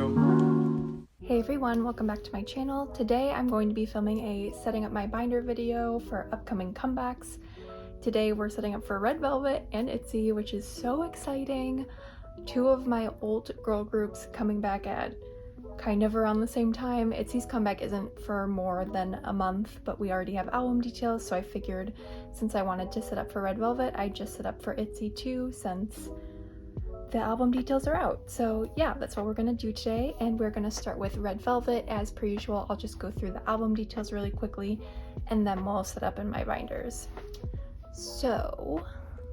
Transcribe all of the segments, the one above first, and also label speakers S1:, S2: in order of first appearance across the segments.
S1: 안녕하세요.
S2: Hey everyone, welcome back to my channel. Today I'm going to be filming a setting up my binder video for upcoming comebacks. Today we're setting up for Red Velvet and ITZY, which is so exciting. Two of my old girl groups coming back at kind of around the same time. ITZY's comeback isn't for more than a month, but we already have album details, so I figured since I wanted to set up for Red Velvet, I'd just set up for ITZY too, since the album details are out. So yeah, that's what we're gonna do today, and we're gonna start with Red Velvet. As per usual, I'll just go through the album details really quickly, and then we'll set up in my binders. So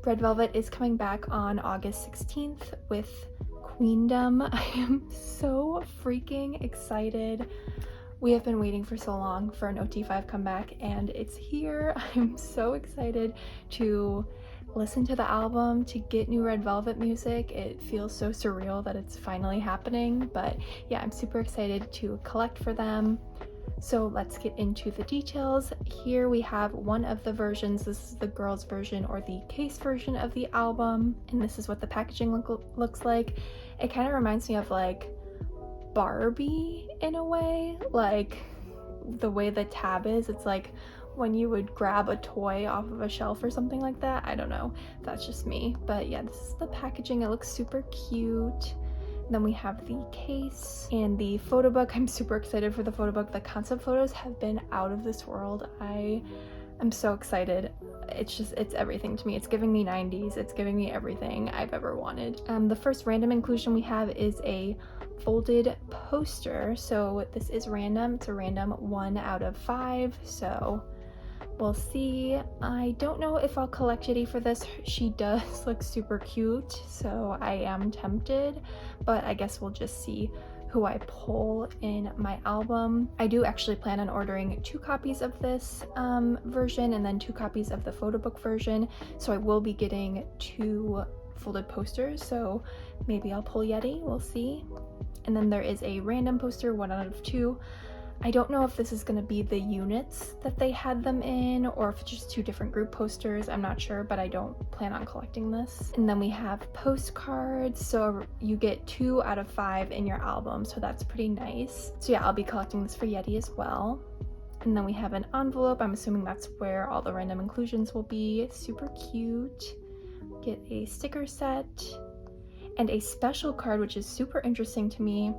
S2: Red Velvet is coming back on August 16th with Queendom. I am so freaking excited. We have been waiting for so long for an OT5 comeback, and it's here. I'm so excited to listen to the album, to get new Red Velvet music. It feels so surreal that it's finally happening, but yeah, I'm super excited to collect for them. So let's get into the details. Here we have one of the versions. This is the girls version, or the case version of the album, and this is what the packaging looks like. It kind of reminds me of like Barbie in a way, like the way the tab is. It's like when you would grab a toy off of a shelf or something like that. I don't know, that's just me, but yeah, this is the packaging. It looks super cute. Then we have the case and the photo book. I'm super excited for the photo book. The concept photos have been out of this world. I am so excited. It's everything to me. It's giving me 90s. It's giving me everything I've ever wanted. The first random inclusion we have is a folded poster. So this is random. It's a random 1 out of 5. So we'll see. I don't know if I'll collect Yeri for this. She does look super cute, so I am tempted, but I guess we'll just see who I pull in my album. I do actually plan on ordering 2 copies of this version and then 2 copies of the photo book version, so I will be getting 2 folded posters, so maybe I'll pull Yeri, we'll see. And then there is a random poster, 1 out of 2. I don't know if this is going to be the units that they had them in, or if it's just 2 different group posters. I'm not sure, but I don't plan on collecting this. And then we have postcards, so you get 2 out of 5 in your album, so that's pretty nice. So yeah, I'll be collecting this for Yeri as well. And then we have an envelope. I'm assuming that's where all the random inclusions will be. Super cute. Get a sticker set and a special card, which is super interesting to me.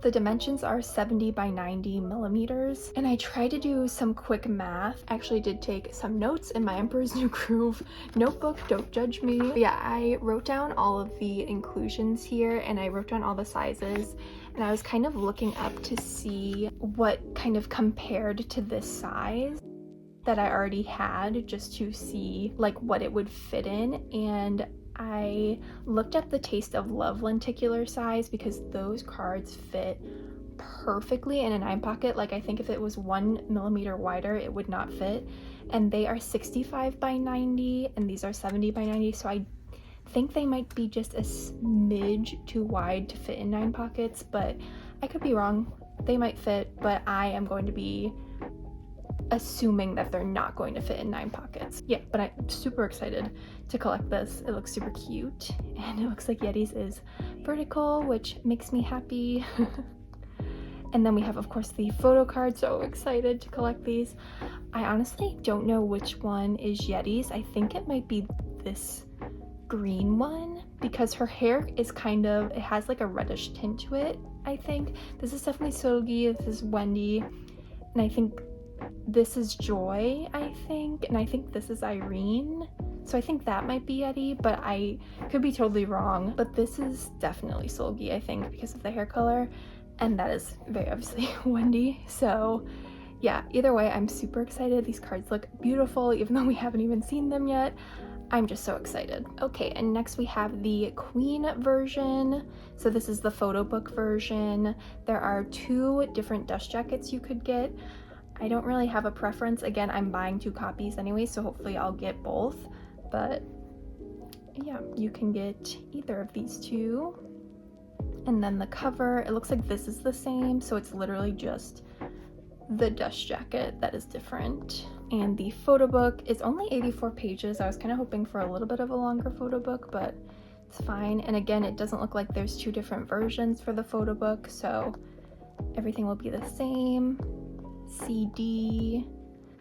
S2: The dimensions are 70 by 90 millimeters, and I tried to do some quick math. I actually did take some notes in my Emperor's New Groove notebook, don't judge me. But yeah, I wrote down all of the inclusions here, and I wrote down all the sizes, and I was kind of looking up to see what kind of compared to this size that I already had, just to see like what it would fit in. And I looked up the Taste of Love lenticular size because those cards fit perfectly in a 9 pocket. Like, I think if it was 1 millimeter wider, it would not fit. And they are 65 by 90, and these are 70 by 90. So I think they might be just a smidge too wide to fit in 9 pockets, but I could be wrong. They might fit, but I am going to be assuming that they're not going to fit in 9 pockets. Yeah, but I'm super excited to collect this. It looks super cute, and it looks like Yeri's is vertical, which makes me happy. And then we have, of course, the photo card. So excited to collect these. I honestly don't know which one is Yeri's. I think it might be this green one, because her hair is kind of, it has like a reddish tint to it, I think. This is definitely Seulgi, this is Wendy, and I think this is Joy, I think, and I think this is Irene. So I think that might be Yeri, but I could be totally wrong. But this is definitely Seulgi, I think, because of the hair color, and that is very obviously Wendy. So yeah, either way, I'm super excited. These cards look beautiful, even though we haven't even seen them yet. I'm just so excited. Okay, and next we have the Queen version. So this is the photo book version. There are 2 different dust jackets you could get. I don't really have a preference. Again, I'm buying 2 copies anyway, so hopefully I'll get both. But yeah, you can get either of these 2. And then the cover, it looks like this is the same, so it's literally just the dust jacket that is different. And the photo book is only 84 pages. I was kind of hoping for a little bit of a longer photo book, but It's fine. And again, it doesn't look like there's two different versions for the photo book, so everything will be the same. CD.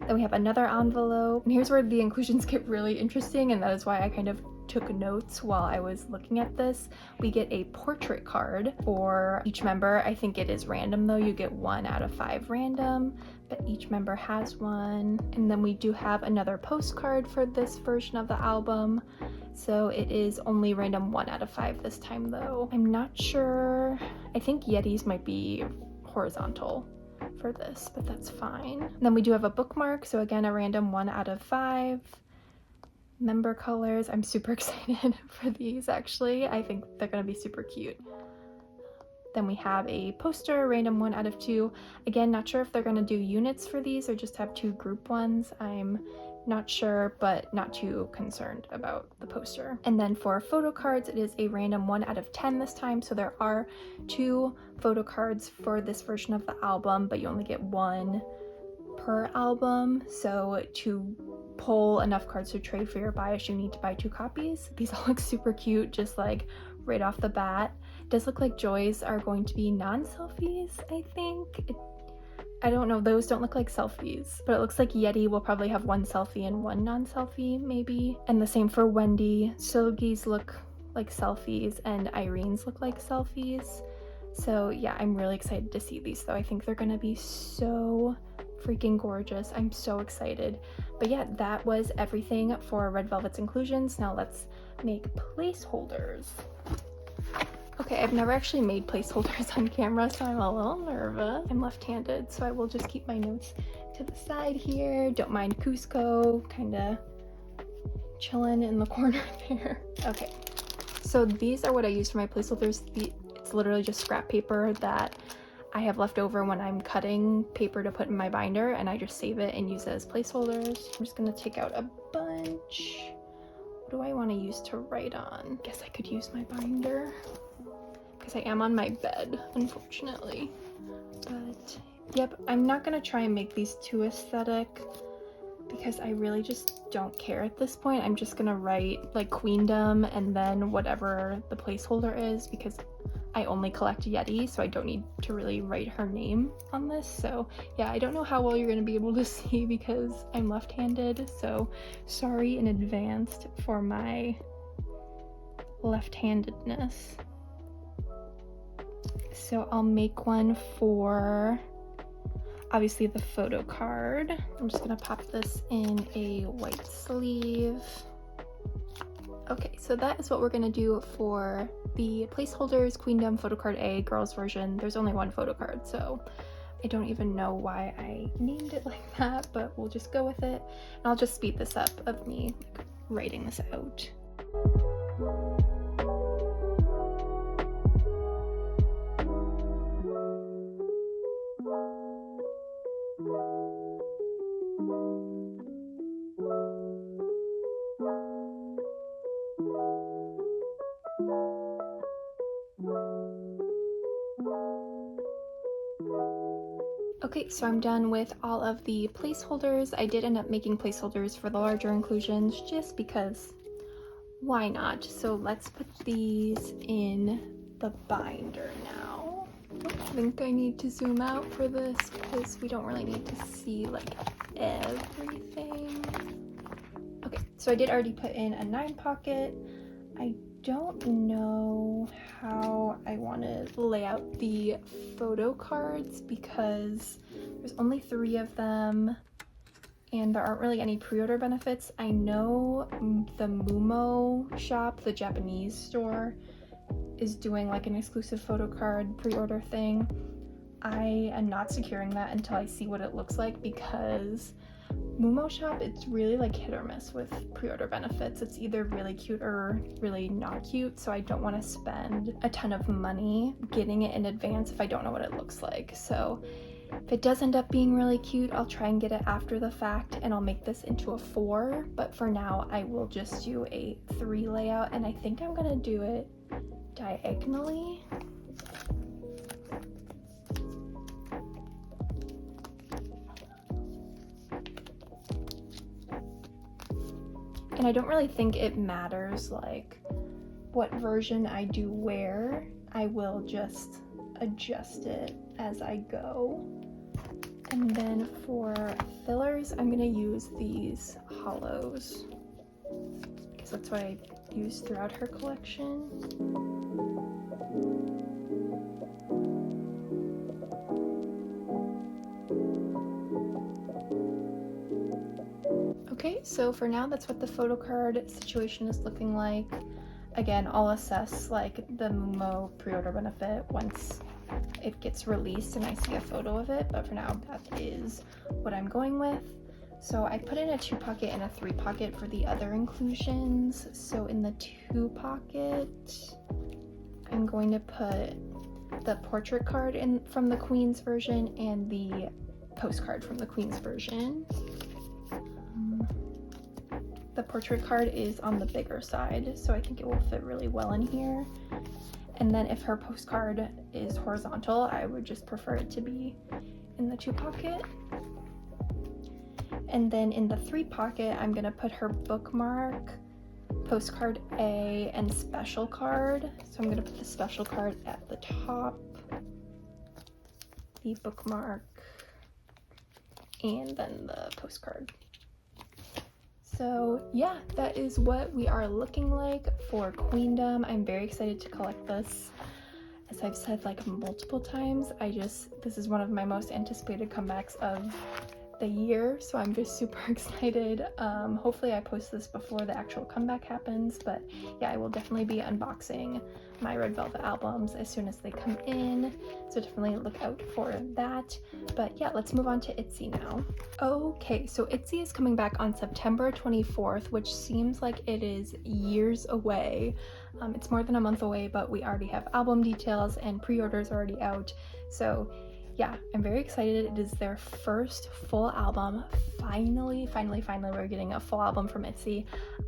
S2: Then we have another envelope. And here's where the inclusions get really interesting, and that is why I kind of took notes while I was looking at this. We get a portrait card for each member. I think it is random though. You get 1 out of 5 random, but each member has one. And then we do have another postcard for this version of the album. So it is only random 1 out of 5 this time though. I'm not sure. I think Yetis might be horizontal for this, but that's fine. And then we do have a bookmark. So again, a random 1 out of 5. Member colors. I'm super excited for these actually. I think they're gonna be super cute. Then we have a poster, random 1 out of 2. Again, not sure if they're gonna do units for these or just have 2 group ones. I'm not sure, but not too concerned about the poster. And then for photo cards, it is a random 1 out of 10 this time. So there are 2 photo cards for this version of the album, but you only get 1 per album. So to pull enough cards to trade for your bias, you need to buy 2 copies. These all look super cute, just like right off the bat. It does look like Joy's are going to be non-selfies, I think. I don't know, those don't look like selfies, but it looks like Yeti will probably have 1 selfie and 1 non-selfie maybe. And the same for Wendy. Seulgi's look like selfies and Irene's look like selfies. So yeah, I'm really excited to see these though. I think they're gonna be so freaking gorgeous. I'm so excited. But yeah, that was everything for Red Velvet's inclusions. Now let's make placeholders. Okay, I've never actually made placeholders on camera, so I'm a little nervous. I'm left-handed, so I will just keep my notes to the side here. Don't mind Cusco, kinda chilling in the corner there. Okay, so these are what I use for my placeholders. It's literally just scrap paper that I have left over when I'm cutting paper to put in my binder, and I just save it and use it as placeholders. I'm just gonna take out a bunch. What do I want to use to write on? Guess I could use my binder because I am on my bed, unfortunately. But yep, I'm not gonna try and make these too aesthetic because I really just don't care at this point. I'm just gonna write like Queendom and then whatever the placeholder is, because I only collect Yeti, so I don't need to really write her name on this. So yeah, I don't know how well you're gonna be able to see because I'm left-handed, so sorry in advance for my left-handedness. So I'll make one for obviously the photo card. I'm just gonna pop this in a white sleeve. Okay, so that is what we're gonna do for the placeholders, Queendom, photocard A, girls version. There's only 1 photocard, so I don't even know why I named it like that, but we'll just go with it. And I'll just speed this up of me writing this out. Okay, so I'm done with all of the placeholders. I did end up making placeholders for the larger inclusions just because why not? So let's put these in the binder now. I think I need to zoom out for this because we don't really need to see like everything. Okay, so I did already put in a 9 pocket. I don't know how I want to lay out the photo cards because there's only 3 of them and there aren't really any pre-order benefits. I know the Mumo shop, the Japanese store, is doing like an exclusive photo card pre-order thing. I am not securing that until I see what it looks like because Mumo shop, it's really like hit or miss with pre-order benefits. It's either really cute or really not cute, so I don't want to spend a ton of money getting it in advance if I don't know what it looks like. So if it does end up being really cute, I'll try and get it after the fact and I'll make this into a 4, but for now I will just do a 3 layout, and I think I'm gonna do it diagonally. And I don't really think it matters like what version I do wear, I will just adjust it as I go. And then for fillers, I'm gonna use these hollows because that's what I use throughout her collection. Okay, so for now, that's what the photocard situation is looking like. Again, I'll assess like the Mumo pre-order benefit once it gets released and I see a photo of it, but for now, that is what I'm going with. So I put in a 2 pocket and a 3 pocket for the other inclusions. So in the 2 pocket, I'm going to put the portrait card in from the Queen's version and the postcard from the Queen's version. The portrait card is on the bigger side, so I think it will fit really well in here. And then if her postcard is horizontal, I would just prefer it to be in the 2 pocket. And then in the 3 pocket, I'm gonna put her bookmark, postcard A, and special card. So I'm gonna put the special card at the top, the bookmark, and then the postcard. So yeah, that is what we are looking like for Queendom. I'm very excited to collect this. As I've said like multiple times, this is one of my most anticipated comebacks of the year, so I'm just super excited. Hopefully I post this before the actual comeback happens, but yeah, I will definitely be unboxing my Red Velvet albums as soon as they come in, so definitely look out for that. But yeah, let's move on to ITZY now. Okay, so ITZY is coming back on September 24th, which seems like it is years away. It's more than a month away, but we already have album details and pre-orders already out, so yeah, I'm very excited. It is their first full album. Finally, we're getting a full album from ITZY.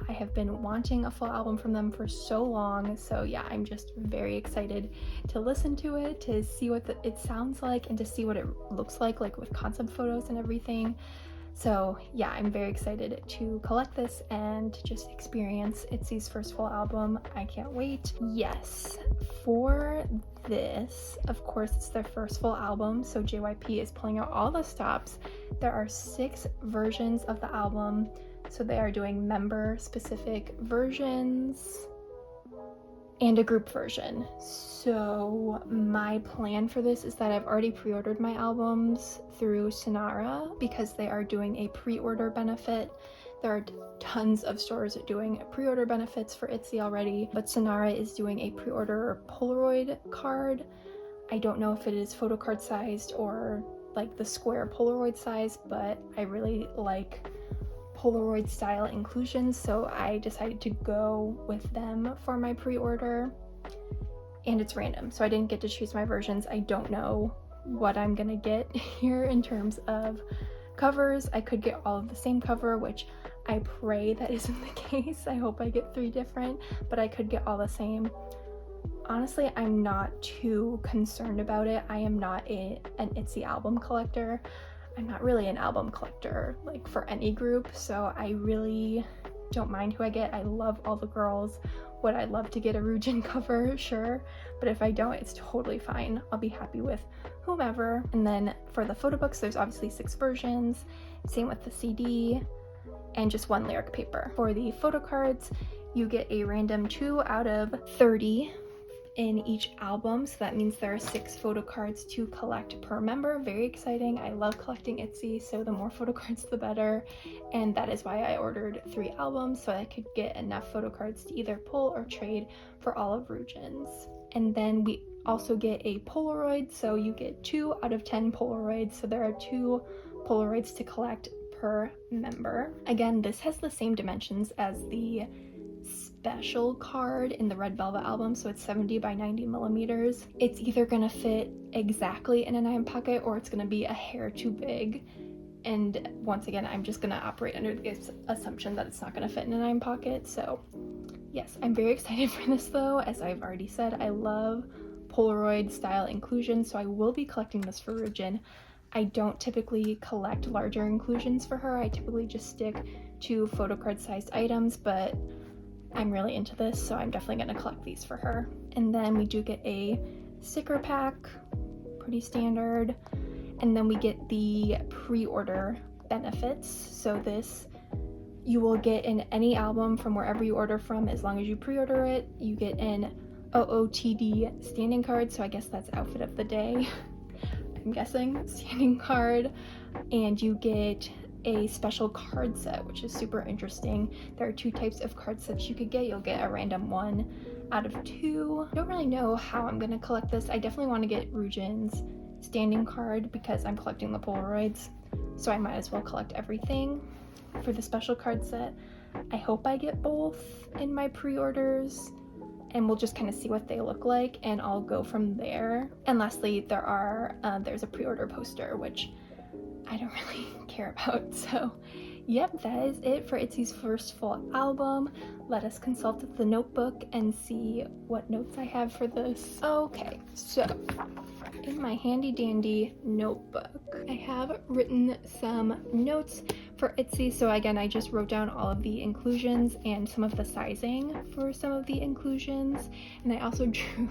S2: I have been wanting a full album from them for so long, so yeah, I'm just very excited to listen to it, to see what it sounds like, and to see what it looks like with concept photos and everything. So yeah, I'm very excited to collect this and just experience ITZY's first full album. I can't wait. Yes, for this, of course, it's their first full album, so JYP is pulling out all the stops. There are 6 versions of the album, so they are doing member-specific versions and a group version. So my plan for this is that I've already pre-ordered my albums through Sonara because they are doing a pre-order benefit. There are tons of stores doing pre-order benefits for ITZY already, but Sonara is doing a pre-order Polaroid card. I don't know if it is photocard sized or like the square Polaroid size, but I really like Polaroid style inclusions, so I decided to go with them for my pre-order. And it's random, so I didn't get to choose my versions. I don't know what I'm gonna get here in terms of covers. I could get all of the same cover, which I pray that isn't the case. I hope I get 3 different, but I could get all the same. Honestly, I'm not too concerned about it. I am not an ITZY album collector. I'm not really an album collector like for any group, so I really don't mind who I get. I love all the girls. Would I love to get a Ryujin cover? Sure, but if I don't, it's totally fine. I'll be happy with whomever. And then for the photo books, there's obviously 6 versions, same with the CD, and just 1 lyric paper. For the photo cards, you get a random 2 out of 30 in each album, so that means there are 6 photo cards to collect per member. Very exciting. I love collecting ITZY, so the more photo cards the better, and that is why I ordered 3 albums, so I could get enough photo cards to either pull or trade for all of Ryujin's. And then we also get a Polaroid, so you get 2 out of 10 Polaroids, so there are 2 Polaroids to collect per member. Again, this has the same dimensions as the special card in the Red Velvet album, so it's 70 by 90 millimeters. It's either gonna fit exactly in a 9 pocket or it's gonna be a hair too big. And once again, I'm just gonna operate under the assumption that it's not gonna fit in a 9 pocket. So yes, I'm very excited for this though. As I've already said, I love Polaroid style inclusion, so I will be collecting this for Ryujin. I don't typically collect larger inclusions for her. I typically just stick to photocard sized items, but I'm really into this, so I'm definitely gonna collect these for her. And then we do get a sticker pack, pretty standard. And then we get the pre-order benefits. So this, you will get in any album from wherever you order from, as long as you pre-order it. You get an OOTD standing card, so I guess that's outfit of the day. I'm guessing standing card. And you get a special card set, which is super interesting. There are 2 types of card sets you could get. You'll get a random 1 out of 2. I don't really know how I'm gonna collect this. I definitely want to get Ryujin's standing card because I'm collecting the Polaroids, so I might as well collect everything. For the special card set, I hope I get both in my pre-orders, and we'll just kind of see what they look like, and I'll go from there. And lastly, there's a pre-order poster, which I don't really care about. So yep, that is it for ITZY's first full album. Let us consult the notebook and see what notes I have for this. Okay, so in my handy dandy notebook, I have written some notes for ITZY. So again, I just wrote down all of the inclusions and some of the sizing for some of the inclusions, and I also drew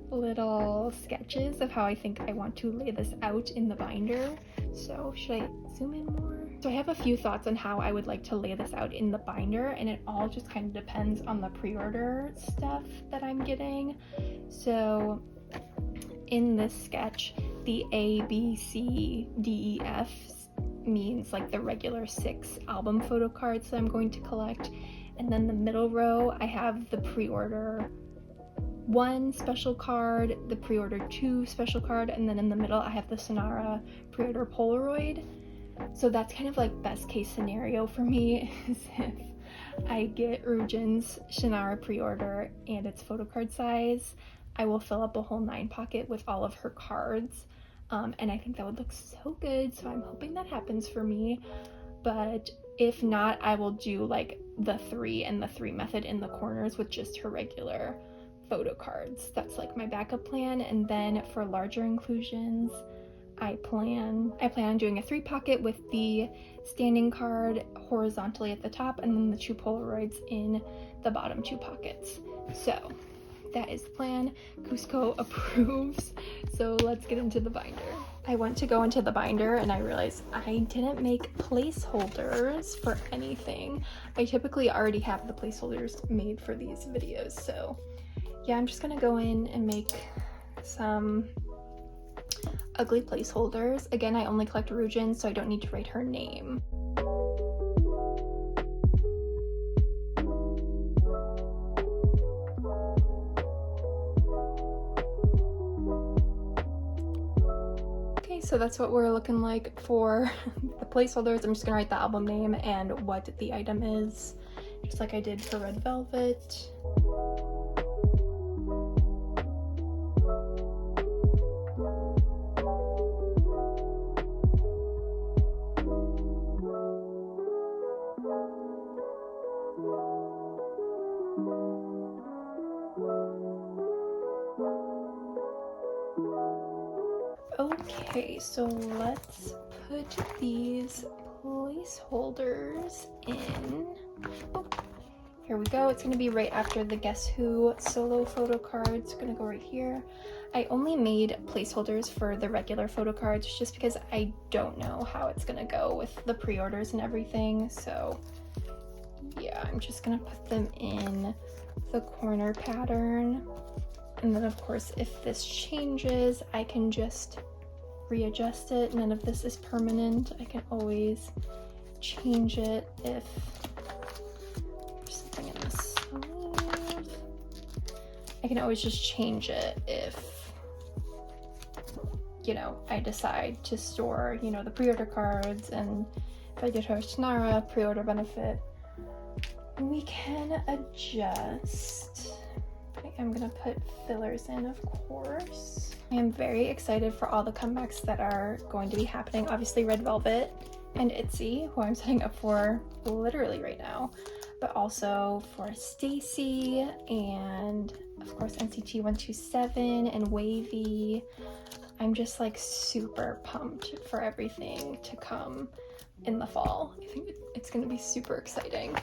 S2: little sketches of how I think I want to lay this out in the binder. So should I zoom in more? So I have a few thoughts on how I would like to lay this out in the binder, and it all just kind of depends on the pre-order stuff that I'm getting. So in this sketch, the A, B, C, D, E, F means like the regular 6 album photo cards that I'm going to collect. And then the middle row, I have the pre-order 1 special card, the pre-order 2 special card, and then in the middle I have the Sonara pre-order Polaroid. So that's kind of like best case scenario for me, is if I get Ryujin's Sonara pre-order and it's photo card size, I will fill up a whole 9 pocket with all of her cards. And I think that would look so good, so I'm hoping that happens for me. But if not, I will do like the 3 and the 3 method in the corners with just her regular photo cards. That's like my backup plan. And then for larger inclusions, I plan on doing a 3 pocket with the standing card horizontally at the top, and then the 2 Polaroids in the bottom 2 pockets. So that is the plan. Cusco approves. So let's get into the binder. I went to go into the binder and I realized I didn't make placeholders for anything. I typically already have the placeholders made for these videos. So yeah, I'm just gonna go in and make some ugly placeholders. Again, I only collect Ryujin, so I don't need to write her name. So that's what we're looking like for the placeholders. I'm just gonna write the album name and what the item is, just like I did for Red Velvet. Okay, so let's put these placeholders in. Oh, here we go. It's going to be right after the Guess Who solo photo cards. It's going to go right here. I only made placeholders for the regular photo cards just because I don't know how it's going to go with the pre-orders and everything. So yeah, I'm just going to put them in the corner pattern. And then of course, if this changes, I can just readjust it. None of this is permanent. I can always change it if there's something in the sleeve. I can always just change it if, you know, I decide to store, you know, the pre-order cards, and if I get her Sonara pre-order benefit, we can adjust. I'm gonna put fillers in, of course. I am very excited for all the comebacks that are going to be happening. Obviously Red Velvet and ITZY, who I'm setting up for literally right now, but also for Stacy and of course NCT 127 and Wavy. I'm just like super pumped for everything to come in the fall. I think it's gonna be super exciting.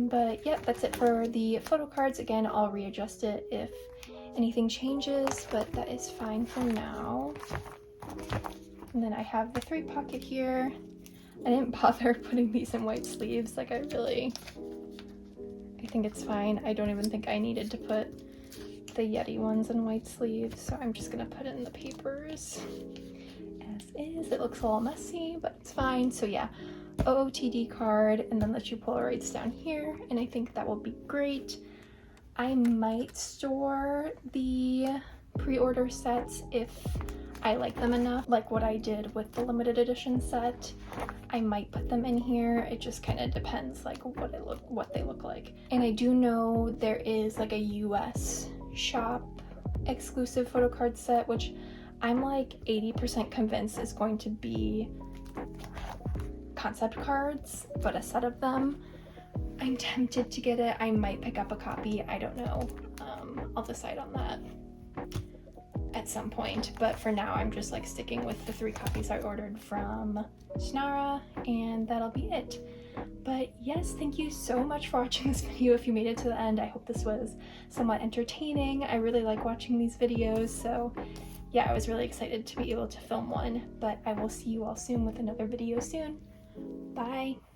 S2: But yeah, that's it for the photo cards. Again, I'll readjust it if anything changes, but that is fine for now. And then I have the 3 pocket here. I didn't bother putting these in white sleeves. Like, I think it's fine. I don't even think I needed to put the Yeti ones in white sleeves, so I'm just gonna put in the papers as is. It looks a little messy, but it's fine. So yeah, OOTD card, and then the 2 Polaroids down here, and I think that will be great. I might store the pre-order sets if I like them enough, like what I did with the limited edition set. I might put them in here. It just kind of depends like what they look like. And I do know there is like a US shop exclusive photo card set, which I'm like 80% convinced is going to be concept cards, but a set of them. I'm tempted to get it. I might pick up a copy. I don't know. I'll decide on that at some point, but for now I'm just like sticking with the 3 copies I ordered from Snara, and that'll be it. But yes, thank you so much for watching this video. If you made it to the end, I hope this was somewhat entertaining. I really like watching these videos, so yeah, I was really excited to be able to film one. But I will see you all soon with another video soon. Bye.